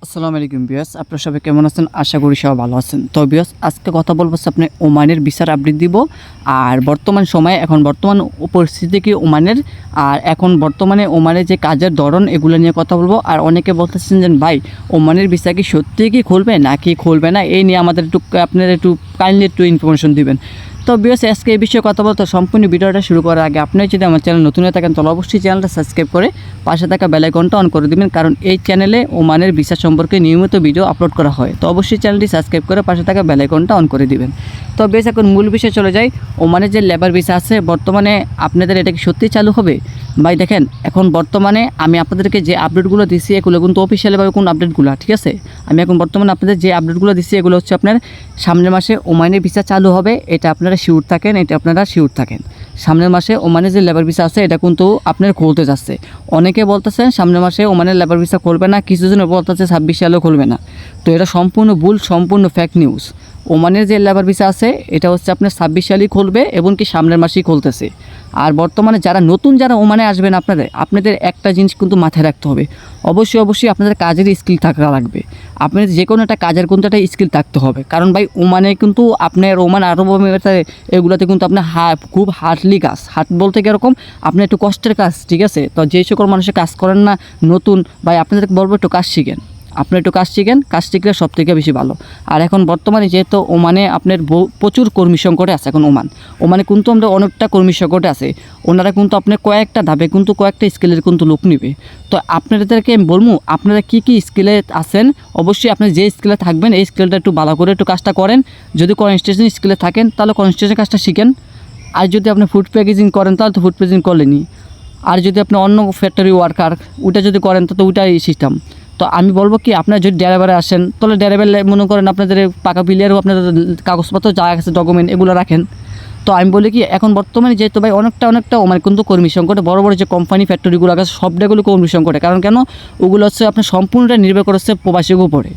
আসসালামু আলাইকুম বিয়াস, আপনারা সবাই কেমন আছেন? আশা করি সবাই ভালো আছেন। তো বিয়াস, আজকে কথা বলবো হচ্ছে আপনি ওমানের ভিসার আপডেট দিব। আর বর্তমান সময়ে এখন বর্তমান পরিস্থিতি কি ওমানের, আর এখন বর্তমানে ওমানের যে কাজের ধরন এগুলো নিয়ে কথা বলবো। আর অনেকে বলতেছেন যে ভাই ওমানের ভিসা কি সত্যিই কি খুলবে নাকি খুলবে না, এই নিয়ে আমাদের একটু আপনারা একটু কাইন্ডলি একটু ইনফরমেশন দিবেন। তো বিয়াস, আজকে এই বিষয়ে কথা বলতে সম্পূর্ণ ভিডিওটা শুরু করার আগে আপনি যদি আমার চ্যানেল নতুন হয়ে থাকেন তাহলে অবশ্যই চ্যানেলটা সাবস্ক্রাইব করে পাশে থাকা বেল আইকনটা অন করে দিবেন, কারণ এই চ্যানেলে ওমানের ভিসা সম্পর্কে নিয়মিত ভিডিও আপলোড করা হয়। তো অবশ্যই চ্যানেলটি সাবস্ক্রাইব করে পাশে থাকা বেল আইকনটা অন করে দিবেন। তো বেশ, এখন মূল বিষয়ে চলে যাই। ওমানের যে লেবার ভিসা আছে বর্তমানে আপনাদের এটা কি সত্যিই চালু হবে? ভাই দেখেন, এখন বর্তমানে আমি আপনাদেরকে যে আপডেটগুলো দিচ্ছি এগুলো কিন্তু অফিসিয়ালিভাবে কোন আপডেটগুলো, ঠিক আছে? আমি এখন বর্তমানে আপনাদের যে আপডেটগুলো দিচ্ছি এগুলো হচ্ছে আপনার সামনের মাসে ওমানের ভিসা চালু হবে, এটা আপনারা শিওর থাকেন, এটা আপনারা শিওর থাকেন। সামনের মাসে ওমানের যে লেবার ভিসা আছে এটা কিন্তু আপনার খুলতে যাচ্ছে। অনেকে বলতেছেন সামনের মাসে ওমানের লেবার ভিসা খুলবে না, কিছুজন বলতেছে 26 সালেও খুলবে না। তো এটা সম্পূর্ণ ভুল, সম্পূর্ণ ফেক নিউজ। ওমানের যে লেবার ভিসা আছে এটা হচ্ছে আপনার 26 সালেই খুলবে এবং কি সামনের মাসেই খুলতেছে। আর বর্তমানে যারা নতুন যারা ওমানে আসবেন আপনাদের একটা জিনিস কিন্তু মাথায় রাখতে হবে, অবশ্যই আপনাদের কাজের স্কিল থাকা লাগবে। আপনাদের যে কোনো একটা কাজের কিন্তু একটা স্কিল থাকতে হবে, কারণ ভাই ওমানে কিন্তু আপনার ওমান আরব এগুলোতে কিন্তু আপনার খুব হার্ডলি কাজ, হার্ড বলতে কীরকম আপনার একটু কষ্টের কাজ, ঠিক আছে? তো যে সকল মানুষের কাজ করেন না নতুন, ভাই আপনাদেরকে বলবো একটু কাজ শিখেন। আপনি একটু কাজ শিখেন, কাজ শিখলে সব থেকে বেশি ভালো। আর এখন বর্তমানে যেহেতু ওমানে আপনার প্রচুর কর্মী সংকটে আছে, এখন ওমানে কিন্তু আমরা অনেকটা কর্মী সংকটে আছে। ওনারা কিন্তু আপনার কয়েকটা ধাপে কিন্তু কয়েকটা স্কিলের কিন্তু লোক নেবে। তো আপনাদেরকে আমি বলবো আপনারা কী কী স্কিলে আছেন, অবশ্যই আপনি যে স্কিলে থাকবেন এই স্কিলটা একটু ভালো করে একটু কাজটা করেন। যদি কনস্ট্রাকশন স্কিলে থাকেন তাহলে কনস্ট্রাকশন কাজটা শিখেন। আর যদি আপনি ফুড প্যাকেজিং করেন তাহলে তো ফুড প্যাকেজিং করলেনি। আর যদি আপনি অন্য ফ্যাক্টরি ওয়ার্কার ওইটা যদি করেন তো ওইটাই সিস্টেম। তো আমি বলবো কি, আপনারা যদি ড্রাইভারে আসেন তাহলে ড্রাইভার মনে করেন আপনাদের পাকা পিলিয়ারও আপনাদের কাগজপত্র যা আছে ডকুমেন্ট এগুলো রাখেন। তো আমি বলি কি, এখন বর্তমানে যেহেতু ভাই অনেকটা মানে কিন্তু কর্মী সংকটে, বড় বড় যে কোম্পানি ফ্যাক্টরিগুলো আছে সবটাগুলো কর্মী সংকটে, কারণ কেন ওগুলো হচ্ছে আপনার সম্পূর্ণটা নির্ভর করছে প্রবাসীর উপরে।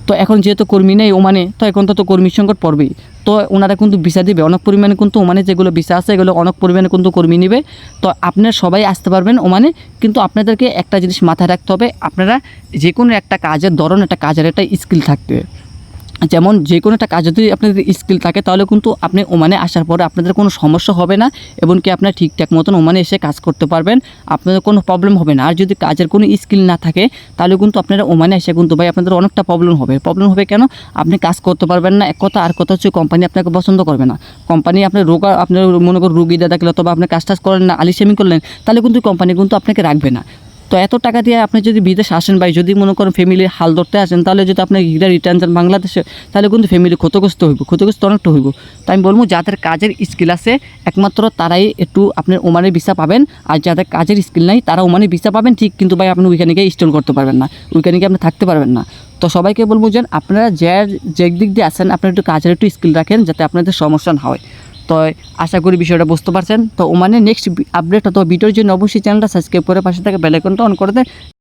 তো এখন যেহেতু কর্মী নেই ওমানে, তো এখন তো কর্মী সংকট পড়বেই। তো ওনারা কিন্তু ভিসা দিবে অনেক পরিমাণে, কিন্তু ওমানে যেগুলো ভিসা আছে এগুলো অনেক পরিমাণে কিন্তু কর্মী নেবে। তো আপনারা সবাই আসতে পারবেন ওমানে, কিন্তু আপনাদেরকে একটা জিনিস মাথায় রাখতে হবে, আপনারা যে কোনো একটা কাজের ধরন, একটা কাজের একটা স্কিল থাকতে হবে। যেমন যে কোনো একটা কাজে যদি আপনাদের স্কিল থাকে তাহলে কিন্তু আপনি ওমানে আসার পরে আপনাদের কোনো সমস্যা হবে না, এবং কি আপনার ঠিকঠাক মতন ওমানে এসে কাজ করতে পারবেন, আপনাদের কোনো প্রবলেম হবে না। আর যদি কাজের কোনো স্কিল না থাকে তাহলে কিন্তু আপনারা ওমানে এসে কিন্তু ভাই আপনাদের অনেকটা প্রবলেম হবে কেন, আপনি কাজ করতে পারবেন না এক কথা। আর কথা হচ্ছে কোম্পানি আপনাকে পছন্দ করবে না। কোম্পানি আপনার আপনার মনে করুন রুগীটা দেখলে অথবা আপনি কাজ করেন না, আলিশামি করলেন, তাহলে কিন্তু কোম্পানি কিন্তু আপনাকে রাখবে না। তো এত টাকা দিয়ে আপনি যদি বিদেশ আসেন ভাই, যদি মনে করেন ফ্যামিলির হাল ধরতে আসেন, তাহলে যদি আপনি রিটার্ন যান বাংলাদেশে তাহলে কিন্তু ফ্যামিলি ক্ষতিগ্রস্ত অনেকটা হইব। তো আমি বলবো যাদের কাজের স্কিল আছে একমাত্র তারাই একটু আপনার ওমানের ভিসা পাবেন, আর যাদের কাজের স্কিল নাই তারা ওমানের ভিসা পাবেন ঠিক, কিন্তু ভাই আপনি ওইখানে গিয়ে ইনস্টল করতে পারবেন না, ওইখানে গিয়ে আপনি থাকতে পারবেন না। তো সবাইকে বলবো যে আপনারা যে দিক দিয়ে আসেন আপনারা একটু কাজের একটু স্কিল রাখেন যাতে আপনাদের সমস্যা না হয়। তো আশা করি বিষয়টা বুঝতে পারছেন। তো ওমানে নেক্সট আপডেট অথবা ভিডিওর জন্য অবশ্যই চ্যানেলটা সাবস্ক্রাইব করে পাশে থাকা বেল আইকনটা অন করে দেন।